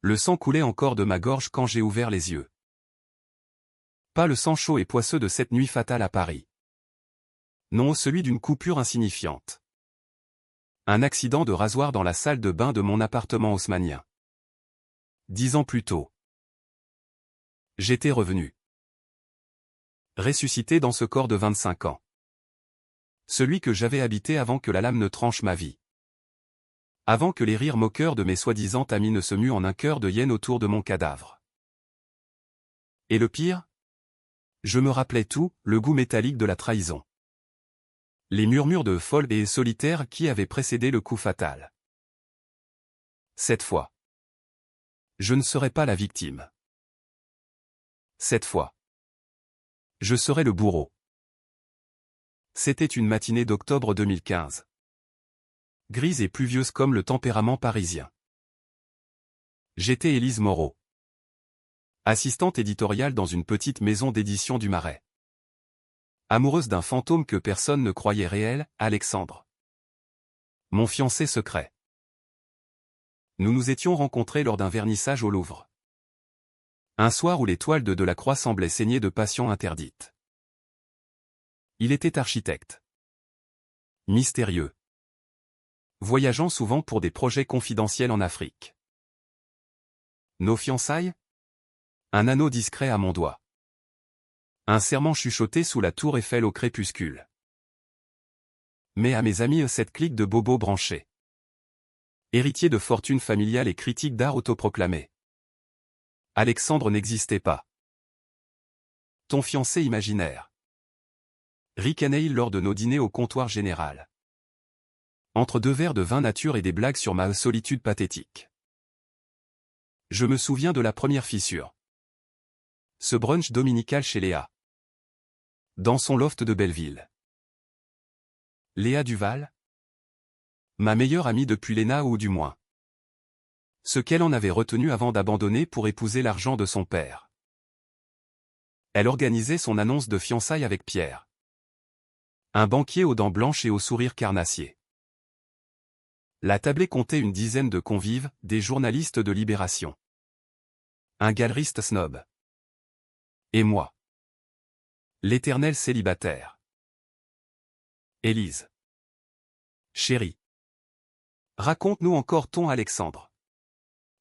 Le sang coulait encore de ma gorge quand j'ai ouvert les yeux. Pas le sang chaud et poisseux de cette nuit fatale à Paris. Non, celui d'une coupure insignifiante. Un accident de rasoir dans la salle de bain de mon appartement haussmannien. 10 ans plus tôt. J'étais revenu. Ressuscité dans ce corps de 25 ans. Celui que j'avais habité avant que la lame ne tranche ma vie. Avant que les rires moqueurs de mes soi-disant amis ne se muent en un cœur de hyène autour de mon cadavre. Et le pire? Je me rappelais tout, le goût métallique de la trahison. Les murmures de folle et solitaire qui avaient précédé le coup fatal. Cette fois. Je ne serai pas la victime. Cette fois. Je serai le bourreau. C'était une matinée d'octobre 2015. Grise et pluvieuse comme le tempérament parisien. J'étais Élise Moreau. Assistante éditoriale dans une petite maison d'édition du Marais. Amoureuse d'un fantôme que personne ne croyait réel, Alexandre. Mon fiancé secret. Nous nous étions rencontrés lors d'un vernissage au Louvre. Un soir où les toiles de Delacroix semblaient saigner de passion interdite. Il était architecte. Mystérieux. Voyageant souvent pour des projets confidentiels en Afrique. Nos fiançailles? Un anneau discret à mon doigt. Un serment chuchoté sous la tour Eiffel au crépuscule. Mais à mes amis cette clique de bobos branchés. Héritier de fortune familiale et critique d'art autoproclamé. Alexandre n'existait pas. Ton fiancé imaginaire. Ricaneil lors de nos dîners au comptoir général. Entre deux verres de vin nature et des blagues sur ma solitude pathétique. Je me souviens de la première fissure. Ce brunch dominical chez Léa. Dans son loft de Belleville. Léa Duval? Ma meilleure amie depuis l'ENA ou du moins. Ce qu'elle en avait retenu avant d'abandonner pour épouser l'argent de son père. Elle organisait son annonce de fiançailles avec Pierre. Un banquier aux dents blanches et au sourire carnassier. La tablée comptait une dizaine de convives, des journalistes de Libération. Un galeriste snob. Et moi. L'éternel célibataire. Élise. Chérie. Raconte-nous encore ton Alexandre.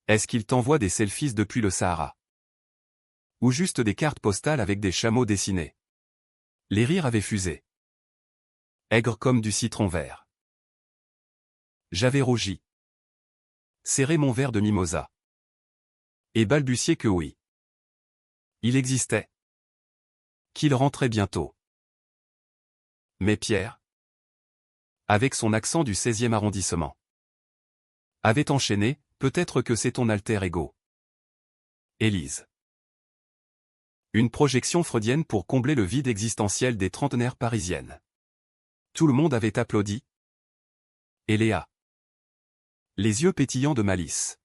Est-ce qu'il t'envoie des selfies depuis le Sahara? Ou juste des cartes postales avec des chameaux dessinés? Les rires avaient fusé. Aigre comme du citron vert. J'avais rougi. Serré mon verre de mimosa. Et balbutié que oui. Il existait. Qu'il rentrait bientôt. Mais Pierre, avec son accent du 16e arrondissement, avait enchaîné, peut-être que c'est ton alter ego. Élise. Une projection freudienne pour combler le vide existentiel des trentenaires parisiennes. Tout le monde avait applaudi. Et Léa, les yeux pétillants de malice,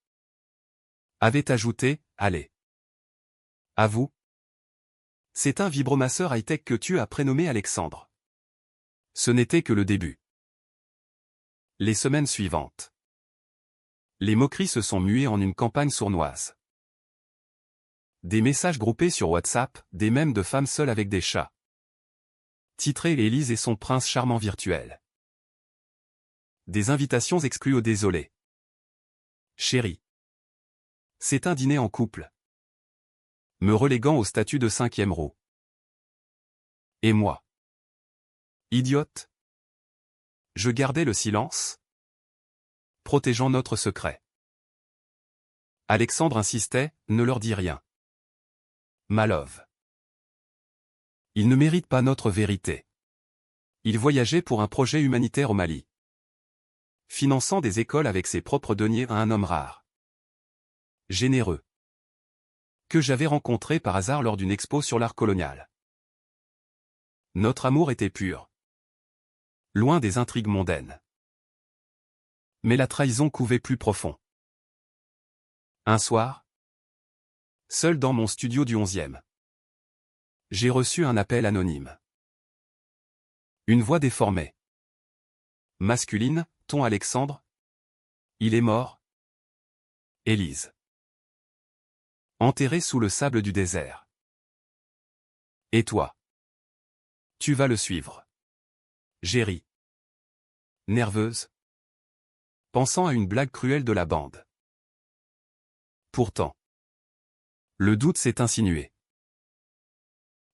avait ajouté, allez. À vous. C'est un vibromasseur high-tech que tu as prénommé Alexandre. Ce n'était que le début. Les semaines suivantes. Les moqueries se sont muées en une campagne sournoise. Des messages groupés sur WhatsApp, des mèmes de femmes seules avec des chats. Titré Élise et son prince charmant virtuel. Des invitations exclues au désolé. Chérie. C'est un dîner en couple. Me reléguant au statut de 5e roue. Et moi. Idiote. Je gardais le silence, protégeant notre secret. Alexandre insistait, ne leur dis rien. Ma love. Ils ne méritent pas notre vérité. Il voyageait pour un projet humanitaire au Mali. Finançant des écoles avec ses propres deniers à un homme rare. Généreux. Que j'avais rencontré par hasard lors d'une expo sur l'art colonial. Notre amour était pur. Loin des intrigues mondaines. Mais la trahison couvait plus profond. Un soir, seul dans mon studio du 11e, j'ai reçu un appel anonyme. Une voix déformée. Masculine, ton Alexandre? Il est mort? Élise. Enterré sous le sable du désert. Et toi? Tu vas le suivre. J'ai ri. Nerveuse. Pensant à une blague cruelle de la bande. Pourtant. Le doute s'est insinué.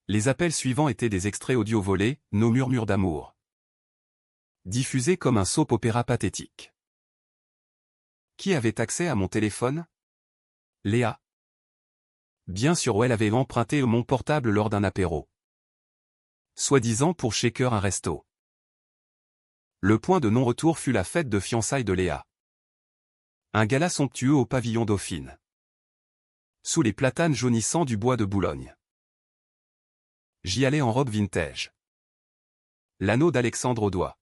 Les appels suivants étaient des extraits audio volés, nos murmures d'amour. Diffusés comme un soap-opéra pathétique. Qui avait accès à mon téléphone? Léa. Bien sûr, elle avait emprunté mon portable lors d'un apéro. Soi-disant pour shaker un resto. Le point de non-retour fut la fête de fiançailles de Léa. Un gala somptueux au pavillon Dauphine. Sous les platanes jaunissants du bois de Boulogne. J'y allais en robe vintage. L'anneau d'Alexandre au doigt.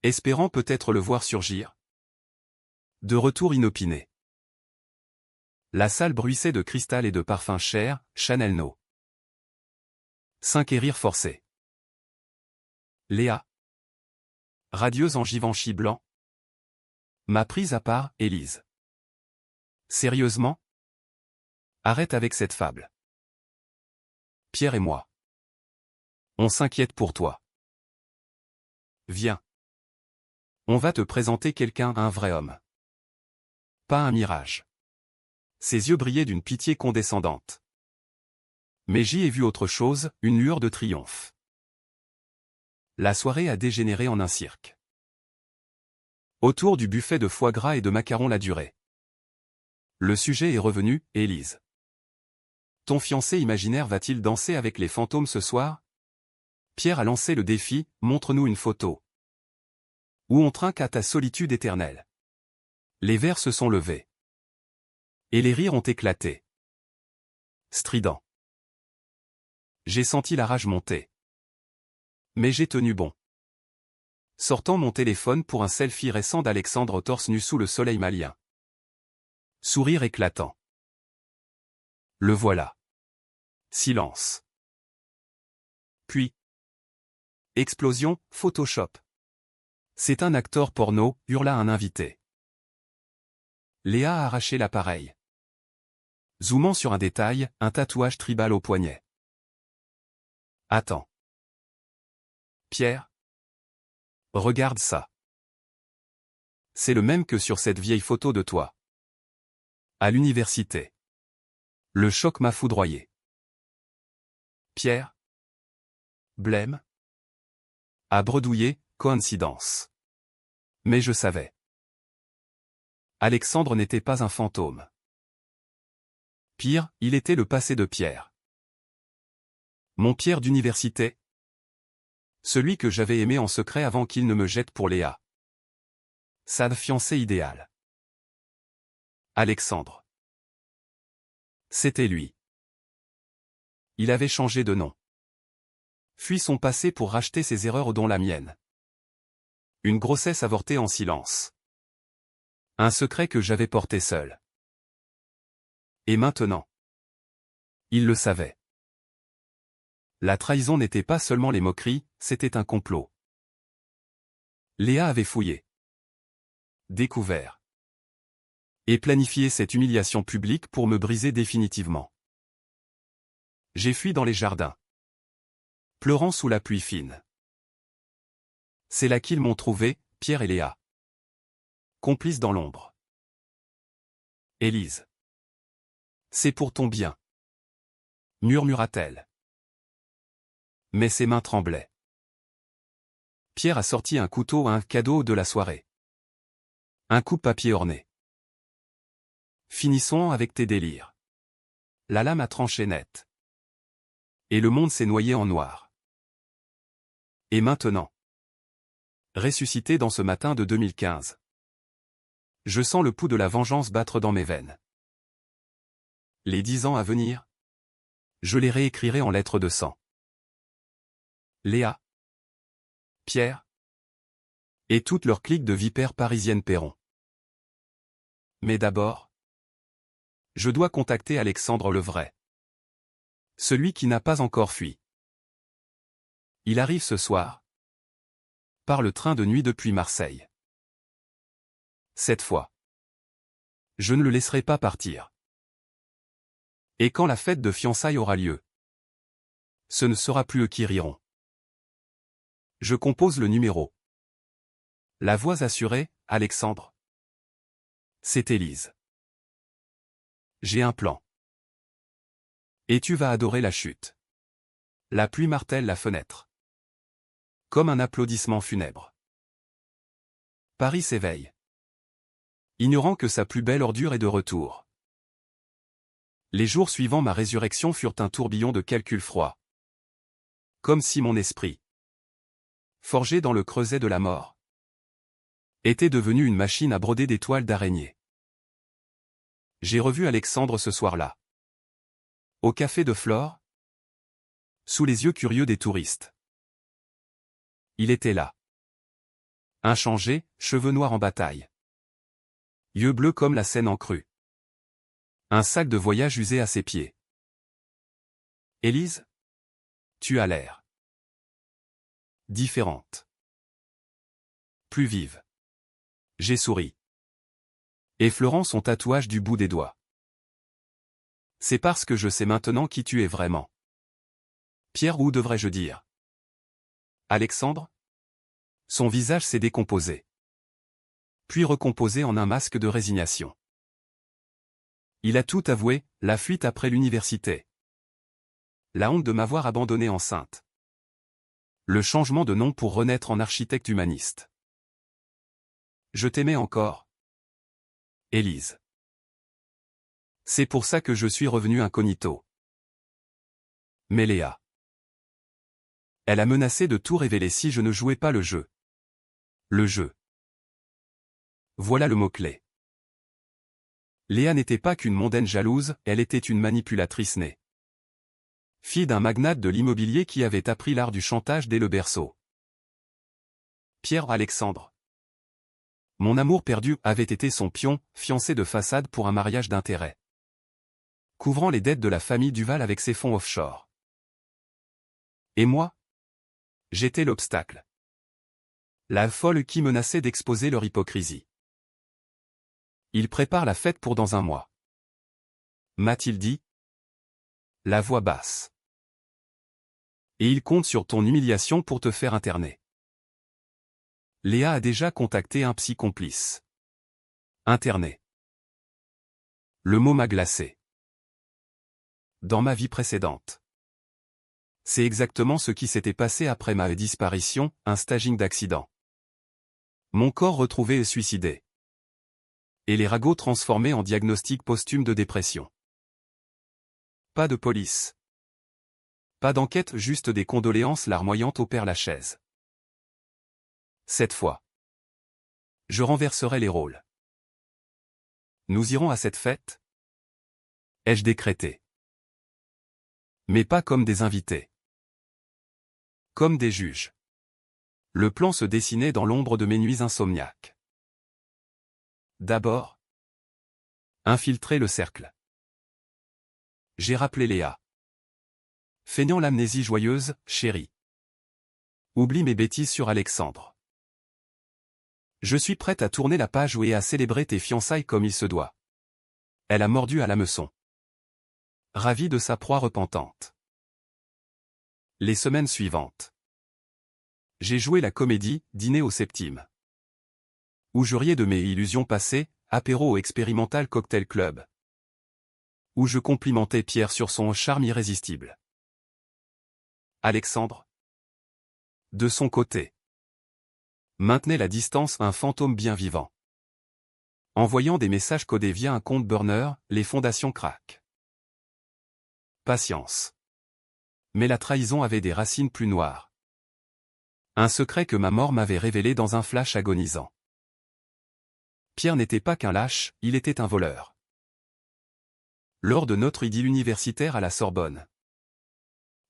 Espérant peut-être le voir surgir. De retour inopiné. La salle bruissait de cristal et de parfums chers, Chanel No. 5 et rire forcé. Léa. Radieuse en Givenchy blanc. M'a prise à part, Élise. Sérieusement? Arrête avec cette fable. Pierre et moi. On s'inquiète pour toi. Viens. On va te présenter quelqu'un, un vrai homme. Pas un mirage. Ses yeux brillaient d'une pitié condescendante. Mais j'y ai vu autre chose, une lueur de triomphe. La soirée a dégénéré en un cirque. Autour du buffet de foie gras et de macarons la durée. Le sujet est revenu, Élise. Ton fiancé imaginaire va-t-il danser avec les fantômes ce soir? Pierre a lancé le défi, montre-nous une photo. Où on trinque à ta solitude éternelle. Les verres se sont levés. Et les rires ont éclaté. Strident. J'ai senti la rage monter. Mais j'ai tenu bon. Sortant mon téléphone pour un selfie récent d'Alexandre torse nu sous le soleil malien. Sourire éclatant. Le voilà. Silence. Puis. Explosion, Photoshop. C'est un acteur porno, hurla un invité. Léa a arraché l'appareil. Zoomant sur un détail, un tatouage tribal au poignet. Attends. Pierre? Regarde ça. C'est le même que sur cette vieille photo de toi. À l'université. Le choc m'a foudroyé. Pierre? Blême? À bredouiller, coïncidence. Mais je savais. Alexandre n'était pas un fantôme. Pire, il était le passé de Pierre. Mon Pierre d'université? Celui que j'avais aimé en secret avant qu'il ne me jette pour Léa. Sa fiancée idéale. Alexandre. C'était lui. Il avait changé de nom. Fui son passé pour racheter ses erreurs dont la mienne. Une grossesse avortée en silence. Un secret que j'avais porté seul. Et maintenant? Il le savait. La trahison n'était pas seulement les moqueries, c'était un complot. Léa avait fouillé. Découvert. Et planifié cette humiliation publique pour me briser définitivement. J'ai fui dans les jardins. Pleurant sous la pluie fine. C'est là qu'ils m'ont trouvé, Pierre et Léa. Complices dans l'ombre. Élise. C'est pour ton bien. Murmura-t-elle. Mais ses mains tremblaient. Pierre a sorti un couteau, un cadeau de la soirée. Un coupe-papier orné. Finissons avec tes délires. La lame a tranché net. Et le monde s'est noyé en noir. Et maintenant? Ressuscité dans ce matin de 2015. Je sens le pouls de la vengeance battre dans mes veines. Les 10 ans à venir? Je les réécrirai en lettres de sang. Léa. Pierre. Et toute leur clique de vipères parisiennes Perron. Mais d'abord, je dois contacter Alexandre le vrai. Celui qui n'a pas encore fui. Il arrive ce soir. Par le train de nuit depuis Marseille. Cette fois, je ne le laisserai pas partir. Et quand la fête de fiançailles aura lieu? Ce ne sera plus eux qui riront. Je compose le numéro. La voix assurée, Alexandre. C'est Élise. J'ai un plan. Et tu vas adorer la chute. La pluie martèle la fenêtre. Comme un applaudissement funèbre. Paris s'éveille. Ignorant que sa plus belle ordure est de retour. Les jours suivant ma résurrection furent un tourbillon de calculs froids. Comme si mon esprit, forgé dans le creuset de la mort, était devenu une machine à broder des toiles d'araignée. J'ai revu Alexandre ce soir-là. Au café de Flore, sous les yeux curieux des touristes. Il était là. Inchangé, cheveux noirs en bataille. Yeux bleus comme la Seine en crue. Un sac de voyage usé à ses pieds. Élise? Tu as l'air différente. Plus vive. J'ai souri. Effleurant son tatouage du bout des doigts. C'est parce que je sais maintenant qui tu es vraiment. Pierre, ou devrais-je dire Alexandre? Son visage s'est décomposé. Puis recomposé en un masque de résignation. Il a tout avoué, la fuite après l'université. La honte de m'avoir abandonné enceinte. Le changement de nom pour renaître en architecte humaniste. Je t'aimais encore. Élise. C'est pour ça que je suis revenu incognito. Mais Léa. Elle a menacé de tout révéler si je ne jouais pas le jeu. Le jeu. Voilà le mot-clé. Léa n'était pas qu'une mondaine jalouse, elle était une manipulatrice née. Fille d'un magnate de l'immobilier qui avait appris l'art du chantage dès le berceau. Pierre Alexandre. Mon amour perdu avait été son pion, fiancé de façade pour un mariage d'intérêt. Couvrant les dettes de la famille Duval avec ses fonds offshore. Et moi? J'étais l'obstacle. La folle qui menaçait d'exposer leur hypocrisie. Il prépare la fête pour dans un mois. M'a-t-il dit? La voix basse. Et il compte sur ton humiliation pour te faire interner. Léa a déjà contacté un psy complice. Interné. Le mot m'a glacé. Dans ma vie précédente. C'est exactement ce qui s'était passé après ma disparition, un staging d'accident. Mon corps retrouvé et suicidé. Et les ragots transformés en diagnostic posthume de dépression. Pas de police. Pas d'enquête, juste des condoléances larmoyantes au Père Lachaise. Cette fois, je renverserai les rôles. Nous irons à cette fête? Ai-je décrété. Mais pas comme des invités. Comme des juges. Le plan se dessinait dans l'ombre de mes nuits insomniaques. D'abord, infiltrer le cercle. J'ai rappelé Léa. Feignant l'amnésie joyeuse, chérie. Oublie mes bêtises sur Alexandre. Je suis prête à tourner la page et à célébrer tes fiançailles comme il se doit. Elle a mordu à l'hameçon. Ravie de sa proie repentante. Les semaines suivantes. J'ai joué la comédie, dîner au septime. Où je riais de mes illusions passées, apéro au expérimental cocktail club. Où je complimentais Pierre sur son charme irrésistible. Alexandre. De son côté. Maintenait la distance, un fantôme bien vivant. Envoyant des messages codés via un compte burner, les fondations craquent. Patience. Mais la trahison avait des racines plus noires. Un secret que ma mort m'avait révélé dans un flash agonisant. Pierre n'était pas qu'un lâche, il était un voleur. Lors de notre idylle universitaire à la Sorbonne.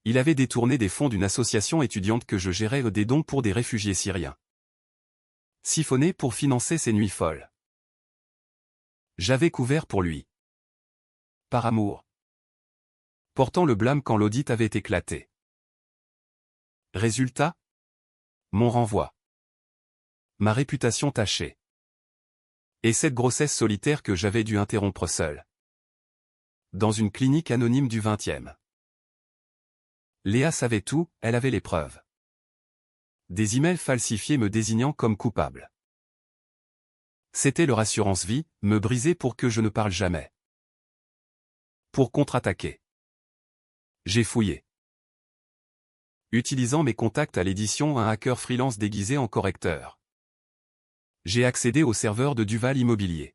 Il avait détourné des fonds d'une association étudiante que je gérais, des dons pour des réfugiés syriens. Siphonné pour financer ses nuits folles. J'avais couvert pour lui. Par amour. Portant le blâme quand l'audit avait éclaté. Résultat? Mon renvoi. Ma réputation tachée. Et cette grossesse solitaire que j'avais dû interrompre seul. Dans une clinique anonyme du 20e. Léa savait tout, elle avait les preuves. Des emails falsifiés me désignant comme coupable. C'était leur assurance vie, me briser pour que je ne parle jamais. Pour contre-attaquer. J'ai fouillé. Utilisant mes contacts à l'édition, un hacker freelance déguisé en correcteur. J'ai accédé au serveur de Duval Immobilier.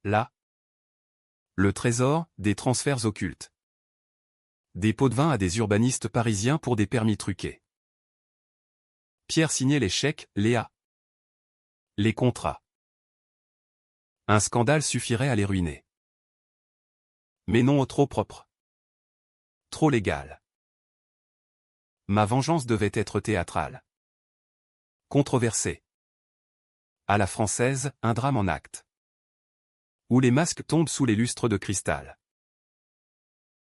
Là. Le trésor, des transferts occultes. Des pots de vin à des urbanistes parisiens pour des permis truqués. Pierre signait les chèques, Léa. Les contrats. Un scandale suffirait à les ruiner. Mais non, trop propre. Trop légal. Ma vengeance devait être théâtrale. Controversée. À la française, un drame en acte. Où les masques tombent sous les lustres de cristal.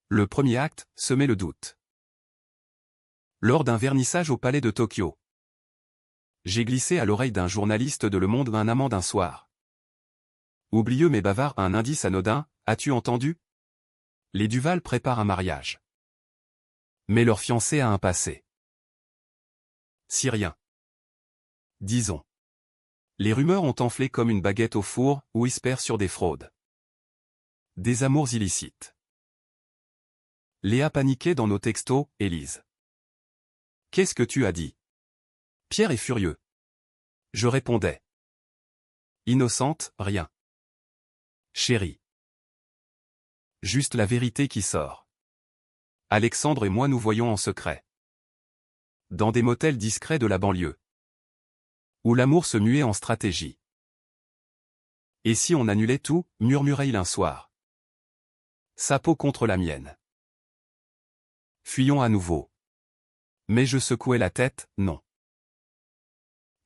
Le premier acte, semait le doute. Lors d'un vernissage au palais de Tokyo. J'ai glissé à l'oreille d'un journaliste de Le Monde un amant d'un soir. Oublieux mais bavard, un indice anodin, as-tu entendu? Les Duval préparent un mariage. Mais leur fiancé a un passé. Si rien. Disons. Les rumeurs ont enflé comme une baguette au four, ou espèrent sur des fraudes. Des amours illicites. Léa paniquait dans nos textos, Élise. Qu'est-ce que tu as dit? Pierre est furieux. Je répondais. Innocente, rien. Chérie. Juste la vérité qui sort. Alexandre et moi nous voyons en secret. Dans des motels discrets de la banlieue. Où l'amour se muait en stratégie. Et si on annulait tout, murmurait-il un soir. Sa peau contre la mienne. Fuyons à nouveau. Mais je secouais la tête, non.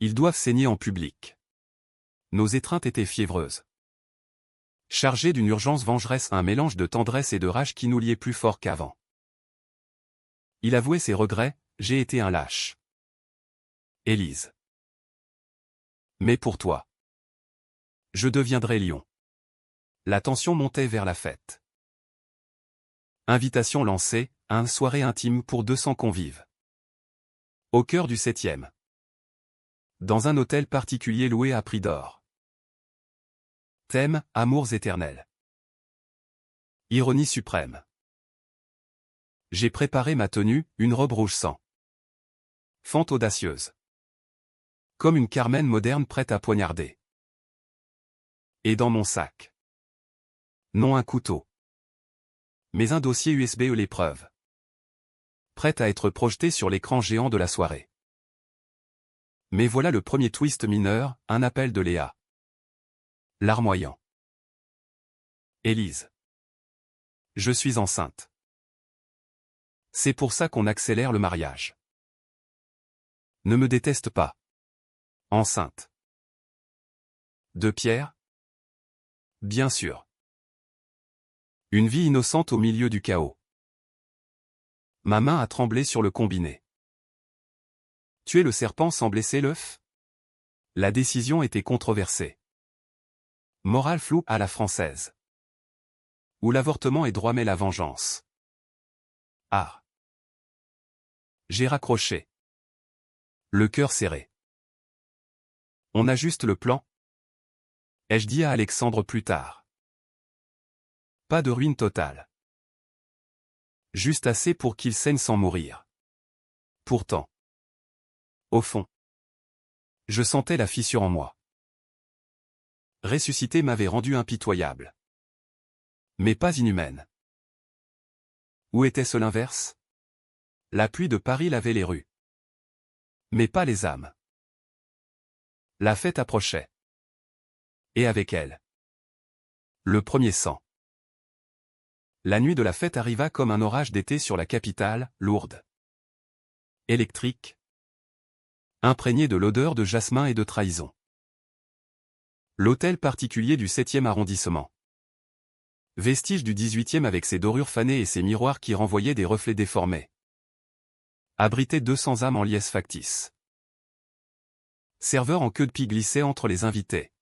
Ils doivent saigner en public. Nos étreintes étaient fiévreuses. Chargées d'une urgence vengeresse, un mélange de tendresse et de rage qui nous liait plus fort qu'avant. Il avouait ses regrets, j'ai été un lâche. Élise. Mais pour toi. Je deviendrai lion. La tension montait vers la fête. Invitation lancée, une soirée intime pour 200 convives. Au cœur du 7e. Dans un hôtel particulier loué à prix d'or. Thème, amours éternels. Ironie suprême. J'ai préparé ma tenue, une robe rouge sang. Fente audacieuse. Comme une Carmen moderne prête à poignarder. Et dans mon sac. Non un couteau. Mais un dossier USB ou l'épreuve. Prête à être projeté sur l'écran géant de la soirée. Mais voilà le premier twist mineur, un appel de Léa. Larmoyant. Élise. Je suis enceinte. C'est pour ça qu'on accélère le mariage. Ne me déteste pas. Enceinte. De Pierre? Bien sûr. Une vie innocente au milieu du chaos. Ma main a tremblé sur le combiné. Tuer le serpent sans blesser l'œuf? La décision était controversée. Morale floue à la française. Où l'avortement est droit mais la vengeance. Ah. J'ai raccroché. Le cœur serré. On ajuste le plan? Ai-je dit à Alexandre plus tard. Pas de ruine totale. Juste assez pour qu'il saigne sans mourir. Pourtant. Au fond. Je sentais la fissure en moi. Ressusciter m'avait rendu impitoyable. Mais pas inhumaine. Où était-ce l'inverse? La pluie de Paris lavait les rues. Mais pas les âmes. La fête approchait. Et avec elle. Le premier sang. La nuit de la fête arriva comme un orage d'été sur la capitale, lourde. Électrique. Imprégnée de l'odeur de jasmin et de trahison. L'hôtel particulier du 7e arrondissement. Vestige du 18e avec ses dorures fanées et ses miroirs qui renvoyaient des reflets déformés. Abritait 200 âmes en liesse factice. Serveur en queue de pie glissait entre les invités.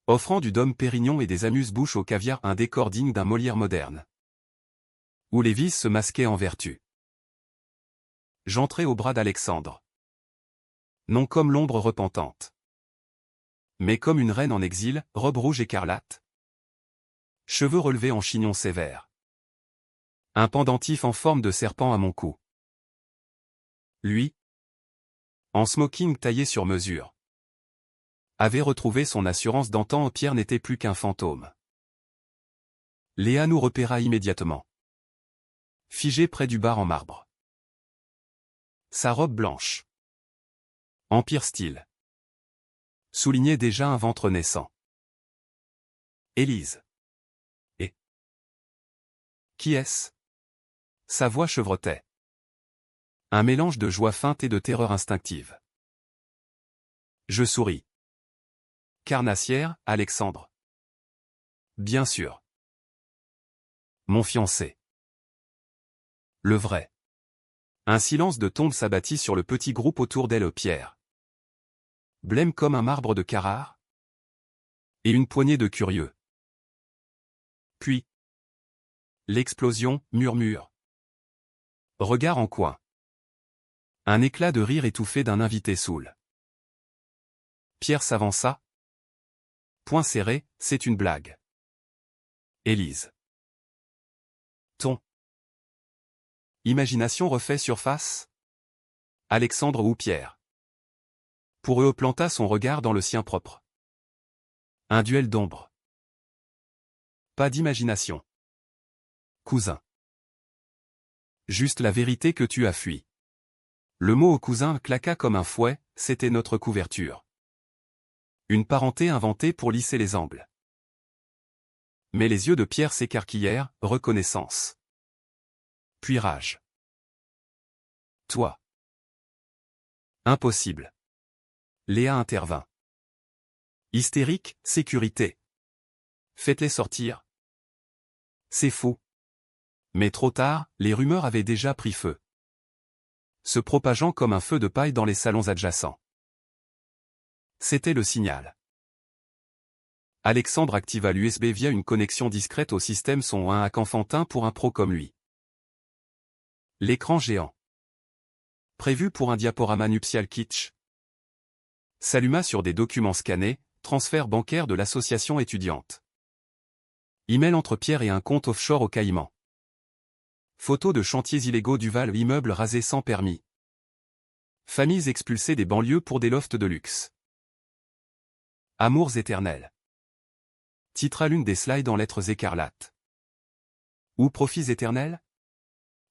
Offrant du Dom Pérignon et des amuse-bouches au caviar, un décor digne d'un Molière moderne. Où les vices se masquaient en vertu. J'entrai au bras d'Alexandre. Non comme l'ombre repentante, mais comme une reine en exil, robe rouge écarlate. Cheveux relevés en chignon sévère. Un pendentif en forme de serpent à mon cou. Lui, en smoking taillé sur mesure, avait retrouvé son assurance d'antan. Pierre n'était plus qu'un fantôme. Léa nous repéra immédiatement. Figé près du bar en marbre. Sa robe blanche, Empire style, soulignait déjà un ventre naissant. Élise. Et qui est-ce? Sa voix chevrotait. Un mélange de joie feinte et de terreur instinctive. Je souris. Carnassière, Alexandre. Bien sûr. Mon fiancé. Le vrai. Un silence de tombe s'abattit sur le petit groupe autour d'elle. Pierre. Blême comme un marbre de Carrare. Et une poignée de curieux. Puis. L'explosion, murmure. Regard en coin. Un éclat de rire étouffé d'un invité saoul. Pierre s'avança. Poing serré, c'est une blague. Élise. Ton. Imagination refait surface? Alexandre ou Pierre? Pour eux planta son regard dans le sien propre. Un duel d'ombre. Pas d'imagination. Cousin. Juste la vérité que tu as fui. Le mot au cousin claqua comme un fouet, c'était notre couverture. Une parenté inventée pour lisser les angles. Mais les yeux de Pierre s'écarquillèrent, reconnaissance. Puis rage. Toi. Impossible. Léa intervint. Hystérique, sécurité. Faites-les sortir. C'est fou. Mais trop tard, les rumeurs avaient déjà pris feu, se propageant comme un feu de paille dans les salons adjacents. C'était le signal. Alexandre activa l'USB via une connexion discrète au système son un hack enfantin pour un pro comme lui. L'écran géant, prévu pour un diaporama nuptial kitsch, s'alluma sur des documents scannés, transfert bancaire de l'association étudiante. Email entre Pierre et un compte offshore au Caïman. Photos de chantiers illégaux Duval, immeubles rasés sans permis. Familles expulsées des banlieues pour des lofts de luxe. Amours éternels. Titra l'une des slides en lettres écarlates. Ou profits éternels?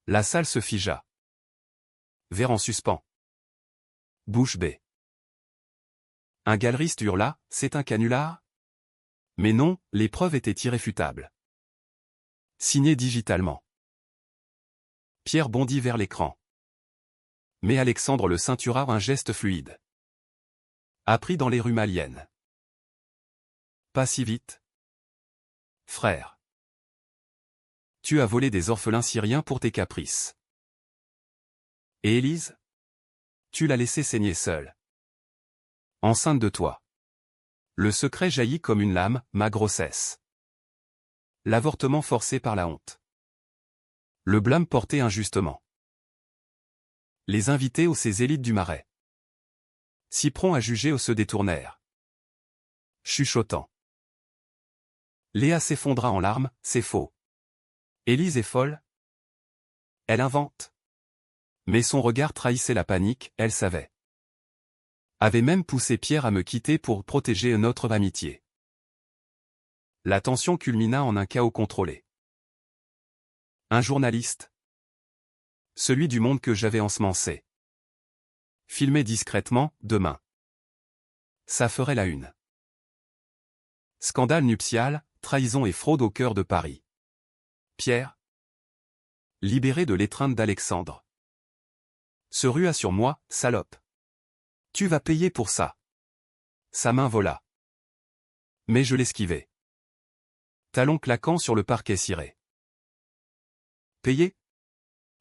La salle se figea. Verre en suspens. Bouche bée. Un galeriste hurla, c'est un canular? Mais non, les preuves étaient irréfutables. Signé digitalement. Pierre bondit vers l'écran. Mais Alexandre le ceintura un geste fluide. Appris dans les rues maliennes. Pas si vite. Frère. Tu as volé des orphelins syriens pour tes caprices. Et Élise? Tu l'as laissée saigner seule. Enceinte de toi. Le secret jaillit comme une lame, ma grossesse. L'avortement forcé par la honte. Le blâme porté injustement. Les invités aux ces élites du Marais. Si prompts à juger ou se détournèrent. Chuchotant. Léa s'effondra en larmes, c'est faux. Élise est folle. Elle invente. Mais son regard trahissait la panique, elle savait. Avait même poussé Pierre à me quitter pour protéger notre amitié. La tension culmina en un chaos contrôlé. Un journaliste. Celui du Monde que j'avais ensemencé. Filmé discrètement, demain. Ça ferait la une. Scandale nuptial, trahison et fraude au cœur de Paris. Pierre, libéré de l'étreinte d'Alexandre, se rua sur moi, salope. Tu vas payer pour ça. Sa main vola. Mais je l'esquivai. Talons claquants sur le parquet ciré. Payer?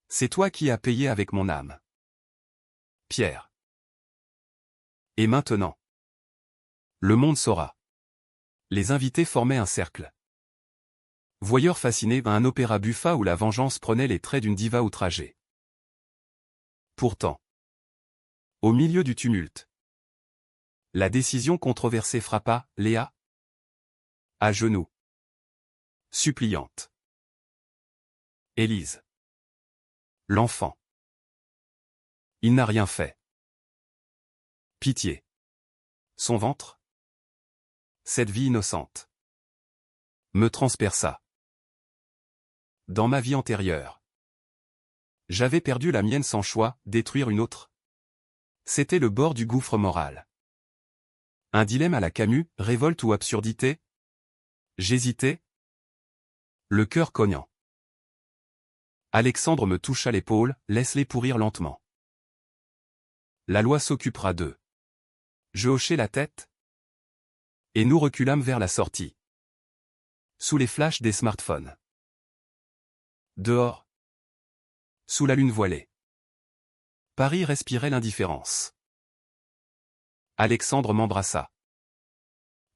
C'est toi qui as payé avec mon âme. Pierre. Et maintenant? Le monde saura. Les invités formaient un cercle. Voyeurs fascinés à un opéra buffa où la vengeance prenait les traits d'une diva outragée. Pourtant, au milieu du tumulte, la décision controversée frappa Léa à genoux, suppliante. Élise. L'enfant. Il n'a rien fait. Pitié. Son ventre. Cette vie innocente me transperça. Dans ma vie antérieure, j'avais perdu la mienne sans choix, détruire une autre. C'était le bord du gouffre moral. Un dilemme à la Camus, révolte ou absurdité? J'hésitais. Le cœur cognant. Alexandre me toucha l'épaule, laisse-les pourrir lentement. La loi s'occupera d'eux. Je hochai la tête. Et nous reculâmes vers la sortie. Sous les flashs des smartphones. Dehors. Sous la lune voilée. Paris respirait l'indifférence. Alexandre m'embrassa.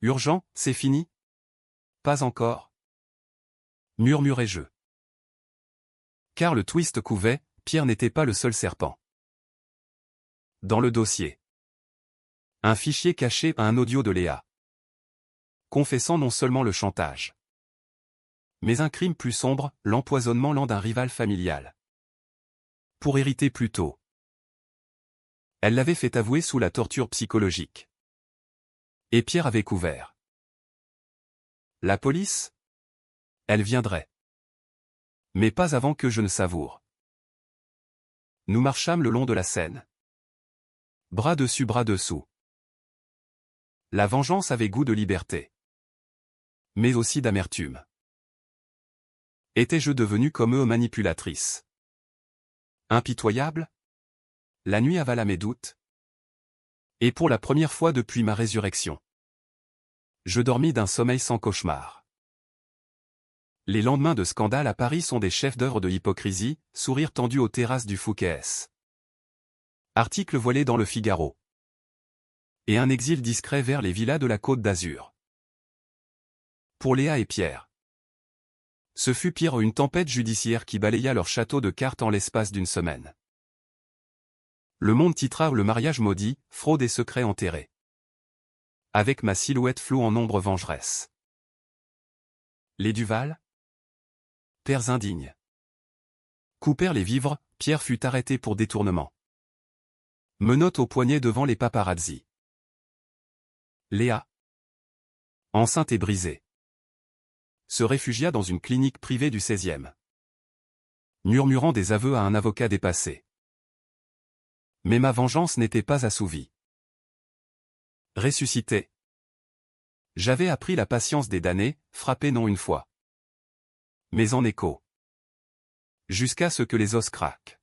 Urgent, c'est fini? Pas encore. Murmurai-je. Car le twist couvait, Pierre n'était pas le seul serpent. Dans le dossier. Un fichier caché à un audio de Léa. Confessant non seulement le chantage, mais un crime plus sombre, l'empoisonnement lent d'un rival familial. Pour hériter plus tôt. Elle l'avait fait avouer sous la torture psychologique. Et Pierre avait couvert. La police? Elle viendrait. Mais pas avant que je ne savoure. Nous marchâmes le long de la Seine. Bras dessus bras dessous. La vengeance avait goût de liberté. Mais aussi d'amertume. Étais-je devenu comme eux manipulatrice? Impitoyable? La nuit avala mes doutes. Et pour la première fois depuis ma résurrection, je dormis d'un sommeil sans cauchemar. Les lendemains de scandale à Paris sont des chefs-d'œuvre de hypocrisie, sourire tendu aux terrasses du Fouquet's. Article voilé dans le Figaro. Et un exil discret vers les villas de la Côte d'Azur. Pour Léa et Pierre. Ce fut pire une tempête judiciaire qui balaya leur château de cartes en l'espace d'une semaine. Le Monde titra le mariage maudit, fraude et secret enterré. Avec ma silhouette floue en ombre vengeresse. Les Duval? Pères indignes. Coupèrent les vivres, Pierre fut arrêté pour détournement. Menottes au poignet devant les paparazzi. Léa, enceinte et brisée, se réfugia dans une clinique privée du 16e. Murmurant des aveux à un avocat dépassé. Mais ma vengeance n'était pas assouvie. Ressuscité. J'avais appris la patience des damnés, frappés non une fois, mais en écho. Jusqu'à ce que les os craquent.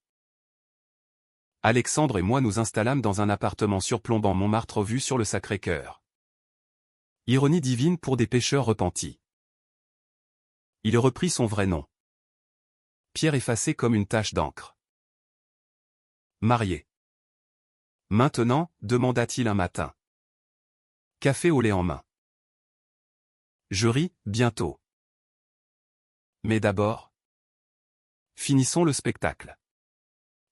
Alexandre et moi nous installâmes dans un appartement surplombant Montmartre vue sur le Sacré-Cœur. Ironie divine pour des pécheurs repentis. Il reprit son vrai nom. Pierre effacé comme une tache d'encre. Marié. Maintenant, demanda-t-il un matin. Café au lait en main. Je ris, bientôt. Mais d'abord, finissons le spectacle.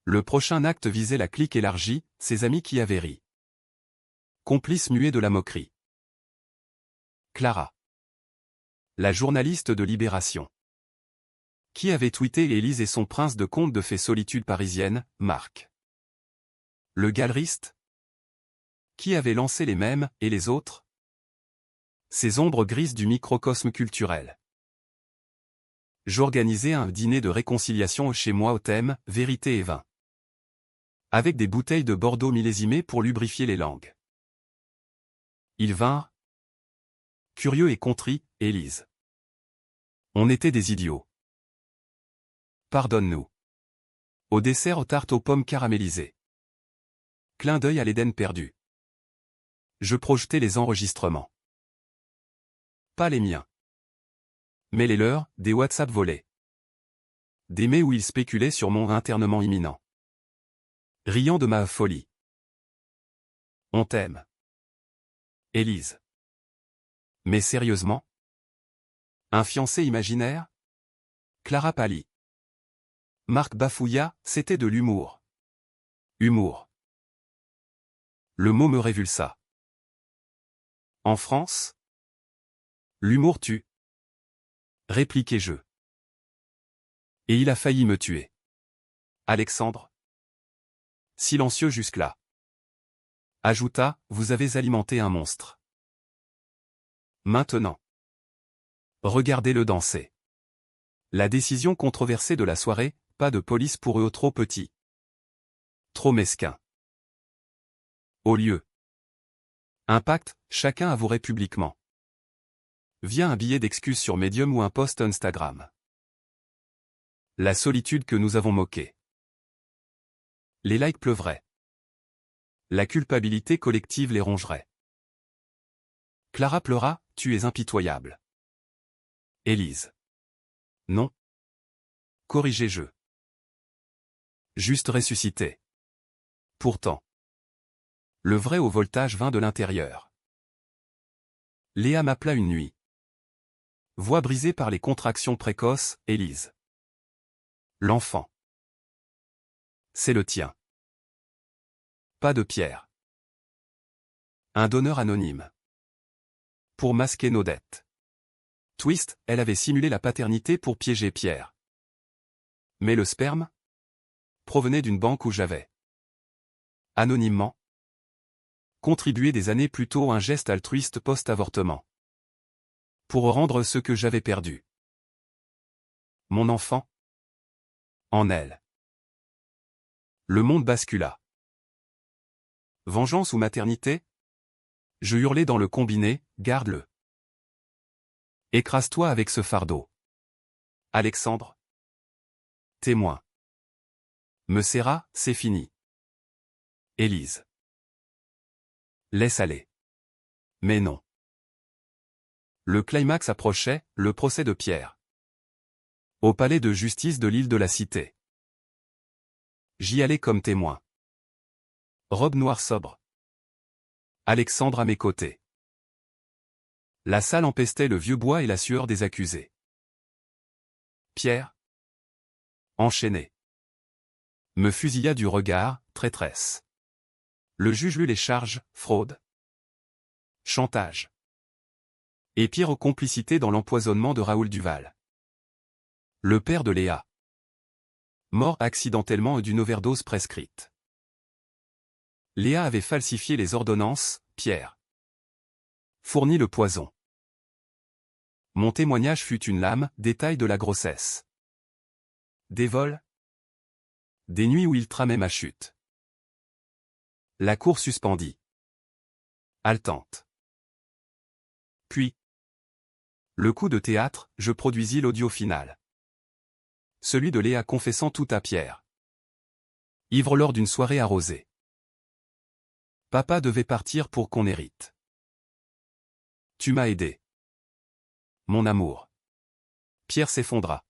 Le prochain acte visait la clique élargie, ses amis qui avaient ri. Complice muet de la moquerie. Clara. La journaliste de Libération. Qui avait tweeté Élise et son prince de contes de fées solitude parisienne, Marc. Le galeriste. Qui avait lancé les mèmes, et les autres? Ces ombres grises du microcosme culturel. J'organisais un dîner de réconciliation chez moi au thème « Vérité et vin ». Avec des bouteilles de Bordeaux millésimées pour lubrifier les langues. Ils vinrent. Curieux et contrits, Élise. On était des idiots. Pardonne-nous. Au dessert aux tartes aux pommes caramélisées. Clin d'œil à l'Éden perdu. Je projetais les enregistrements. Pas les miens. Mais les leurs, des WhatsApp volés. Des mails où ils spéculaient sur mon internement imminent. Riant de ma folie. On t'aime. Élise. Mais sérieusement? Un fiancé imaginaire? Clara pâlit. Marc bafouilla, c'était de l'humour. Humour. Le mot me révulsa. En France? L'humour tue. Répliquai-je. Et il a failli me tuer. Alexandre? Silencieux jusque-là. Ajouta, vous avez alimenté un monstre. Maintenant. Regardez-le danser. La décision controversée de la soirée, pas de police pour eux trop petits. Trop mesquins. Au lieu. Un pacte, chacun avouerait publiquement. Via un billet d'excuse sur Medium ou un post Instagram. La solitude que nous avons moquée. Les likes pleuvraient. La culpabilité collective les rongerait. Clara pleura, tu es impitoyable. Élise. Non. Corrigez-je. Juste ressuscité. Pourtant. Le vrai haut voltage vint de l'intérieur. Léa m'appela une nuit. Voix brisée par les contractions précoces, Élise. L'enfant. C'est le tien. Pas de Pierre. Un donneur anonyme. Pour masquer nos dettes. Twist, elle avait simulé la paternité pour piéger Pierre. Mais le sperme provenait d'une banque où j'avais, anonymement, contribué des années plus tôt un geste altruiste post-avortement. Pour rendre ce que j'avais perdu. Mon enfant. En elle. Le monde bascula. Vengeance ou maternité? Je hurlai dans le combiné, garde-le. Écrase-toi avec ce fardeau. Alexandre. Témoin. Me serra, c'est fini. Élise. Laisse aller. Mais non. Le climax approchait, le procès de Pierre. Au palais de justice de l'île de la Cité. J'y allais comme témoin. Robe noire sobre. Alexandre à mes côtés. La salle empestait le vieux bois et la sueur des accusés. Pierre. Enchaîné. Me fusilla du regard, traîtresse. Le juge lut les charges, fraude. Chantage. Et pire complicité dans l'empoisonnement de Raoul Duval. Le père de Léa. Mort accidentellement d'une overdose prescrite. Léa avait falsifié les ordonnances, Pierre. Fournit le poison. Mon témoignage fut une lame, détail de la grossesse. Des vols. Des nuits où il tramait ma chute. La cour suspendit. Haletante. Puis. Le coup de théâtre, je produisis l'audio final. Celui de Léa confessant tout à Pierre. Ivre lors d'une soirée arrosée. Papa devait partir pour qu'on hérite. Tu m'as aidé. Mon amour. Pierre s'effondra.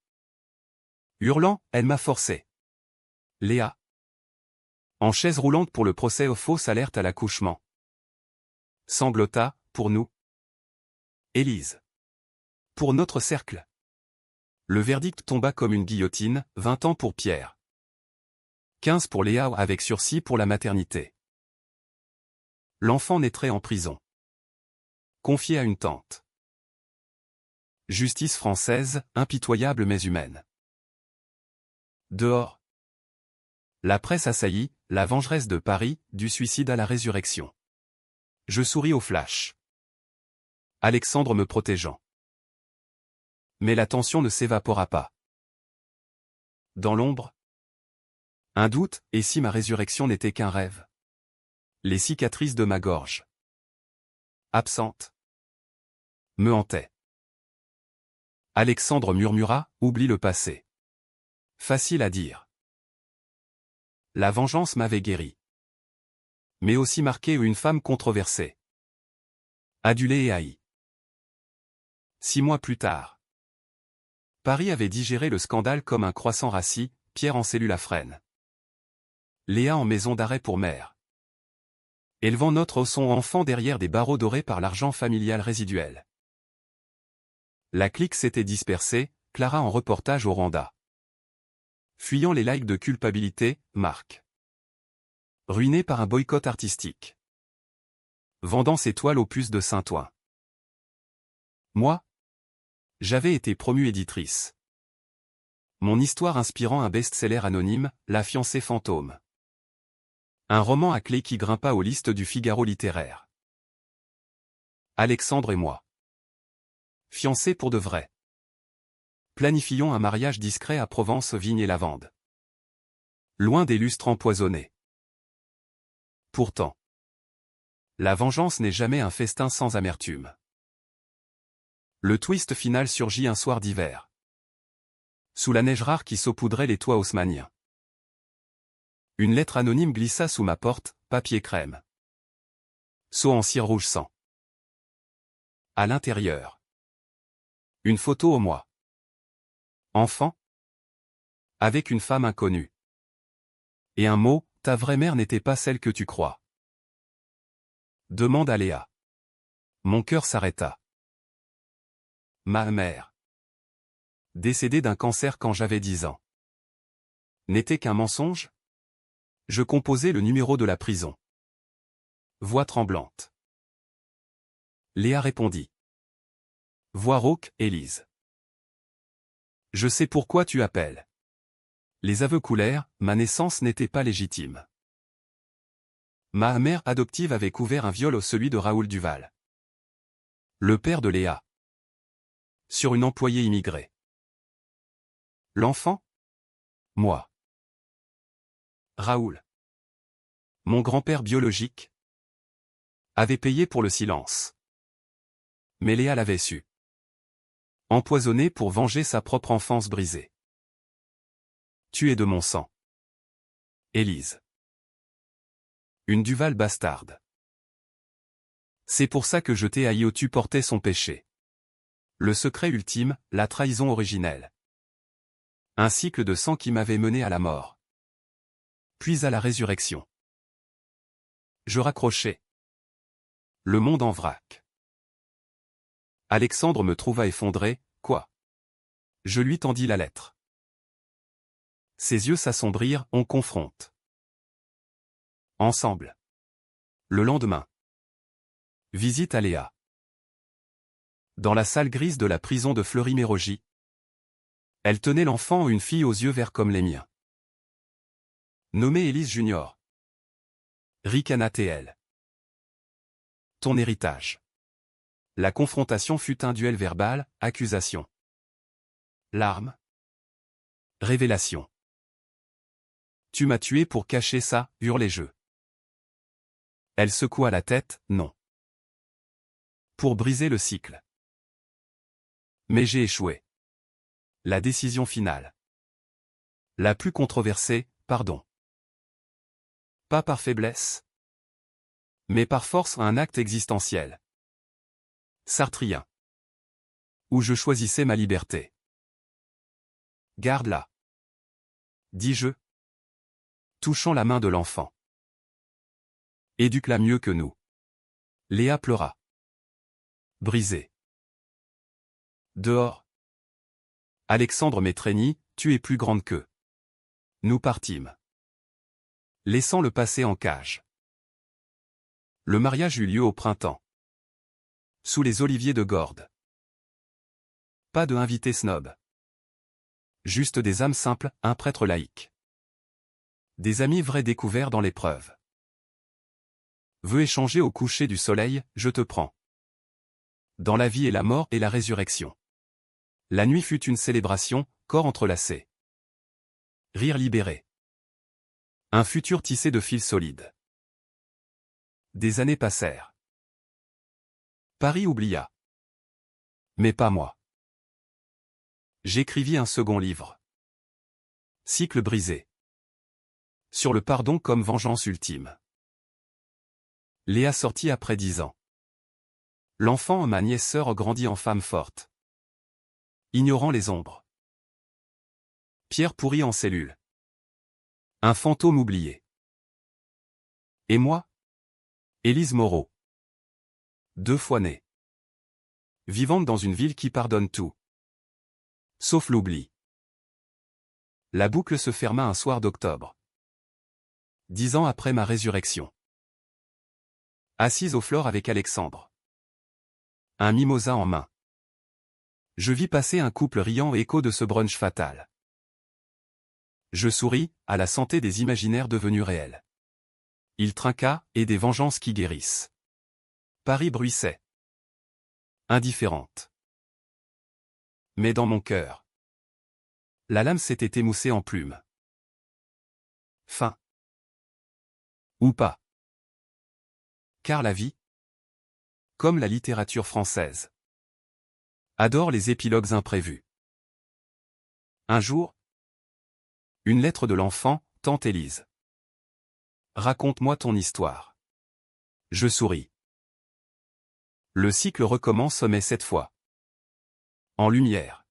Hurlant, elle m'a forcé. Léa. En chaise roulante pour le procès aux fausses alertes à l'accouchement. Sanglota, pour nous. Élise. Pour notre cercle. Le verdict tomba comme une guillotine, 20 ans pour Pierre. 15 pour Léa avec sursis pour la maternité. L'enfant naîtrait en prison. Confié à une tante. Justice française, impitoyable mais humaine. Dehors. La presse assaillie, la vengeresse de Paris, du suicide à la résurrection. Je souris au flash. Alexandre me protégeant. Mais la tension ne s'évapora pas. Dans l'ombre. Un doute, et si ma résurrection n'était qu'un rêve? Les cicatrices de ma gorge. Absentes. Me hantaient. Alexandre murmura, oublie le passé. Facile à dire. La vengeance m'avait guéri. Mais aussi marqué une femme controversée. Adulée et haïe. 6 mois plus tard. Paris avait digéré le scandale comme un croissant rassis, Pierre en cellule à frêne. Léa en maison d'arrêt pour mère. Élevant notre son enfant derrière des barreaux dorés par l'argent familial résiduel. La clique s'était dispersée, Clara en reportage au Rwanda. Fuyant les likes de culpabilité, Marc. Ruiné par un boycott artistique. Vendant ses toiles aux puces de Saint-Ouen. Moi, j'avais été promue éditrice. Mon histoire inspirant un best-seller anonyme, La fiancée fantôme. Un roman à clé qui grimpa aux listes du Figaro littéraire. Alexandre et moi. Fiancés pour de vrai. Planifions un mariage discret à Provence, vigne et lavande. Loin des lustres empoisonnés. Pourtant, la vengeance n'est jamais un festin sans amertume. Le twist final surgit un soir d'hiver. Sous la neige rare qui saupoudrait les toits haussmanniens. Une lettre anonyme glissa sous ma porte, papier crème. Sceau en cire rouge sang. À l'intérieur. Une photo au moi. Enfant. Avec une femme inconnue. Et un mot, ta vraie mère n'était pas celle que tu crois. Demande à Léa. Mon cœur s'arrêta. Ma mère. Décédée d'un cancer quand j'avais 10 ans. N'était qu'un mensonge? Je composais le numéro de la prison. Voix tremblante. Léa répondit. Voix rauque, Élise. Je sais pourquoi tu appelles. Les aveux coulèrent, ma naissance n'était pas légitime. Ma mère adoptive avait couvert un viol au celui de Raoul Duval. Le père de Léa. Sur une employée immigrée. L'enfant? Moi. Raoul. Mon grand-père biologique avait payé pour le silence. Mais Léa l'avait su. Empoisonné pour venger sa propre enfance brisée. Tu es de mon sang. Élise. Une Duval bastarde. C'est pour ça que je t'ai haï, tu portais son péché. Le secret ultime, la trahison originelle. Un cycle de sang qui m'avait mené à la mort. Puis à la résurrection. Je raccrochai. Le monde en vrac. Alexandre me trouva effondré, quoi? Je lui tendis la lettre. Ses yeux s'assombrirent, on confronte. Ensemble. Le lendemain. Visite à Léa. Dans la salle grise de la prison de Fleury-Mérogis. Elle tenait l'enfant, une fille aux yeux verts comme les miens. Nommée Élise Junior. Ricana-t-elle. Ton héritage. La confrontation fut un duel verbal, accusation. Larmes. Révélation. Tu m'as tué pour cacher ça, hurlai-je. Elle secoua la tête, non. Pour briser le cycle. Mais j'ai échoué. La décision finale. La plus controversée, pardon. Pas par faiblesse. Mais par force, un acte existentiel. Sartrien. Où je choisissais ma liberté. Garde-la. Dis-je. Touchant la main de l'enfant. Éduque-la mieux que nous. Léa pleura. Brisée. Dehors. Alexandre m'étreignit, tu es plus grande qu'eux. Nous partîmes. Laissant le passé en cage. Le mariage eut lieu au printemps. Sous les oliviers de Gordes. Pas de invités snob. Juste des âmes simples, un prêtre laïque. Des amis vrais découverts dans l'épreuve. Veux échanger au coucher du soleil, je te prends. Dans la vie et la mort et la résurrection. La nuit fut une célébration, corps entrelacés. Rire libéré. Un futur tissé de fils solides. Des années passèrent. Paris oublia. Mais pas moi. J'écrivis un second livre. Cycle brisé. Sur le pardon comme vengeance ultime. Léa sortit après 10 ans. L'enfant, ma nièce sœur, grandit en femme forte. Ignorant les ombres. Pierre pourri en cellule. Un fantôme oublié. Et moi? Élise Moreau. 2 fois née. Vivante dans une ville qui pardonne tout. Sauf l'oubli. La boucle se ferma un soir d'octobre. 10 ans après ma résurrection. Assise au flore avec Alexandre. Un mimosa en main. Je vis passer un couple riant écho de ce brunch fatal. Je souris, à la santé des imaginaires devenus réels. Il trinqua, et des vengeances qui guérissent. Paris bruissait. Indifférente. Mais dans mon cœur. La lame s'était émoussée en plumes. Fin. Ou pas. Car la vie, comme la littérature française, adore les épilogues imprévus. Un jour, une lettre de l'enfant, tante Élise. Raconte-moi ton histoire. Je souris. Le cycle recommence mais cette fois. En lumière.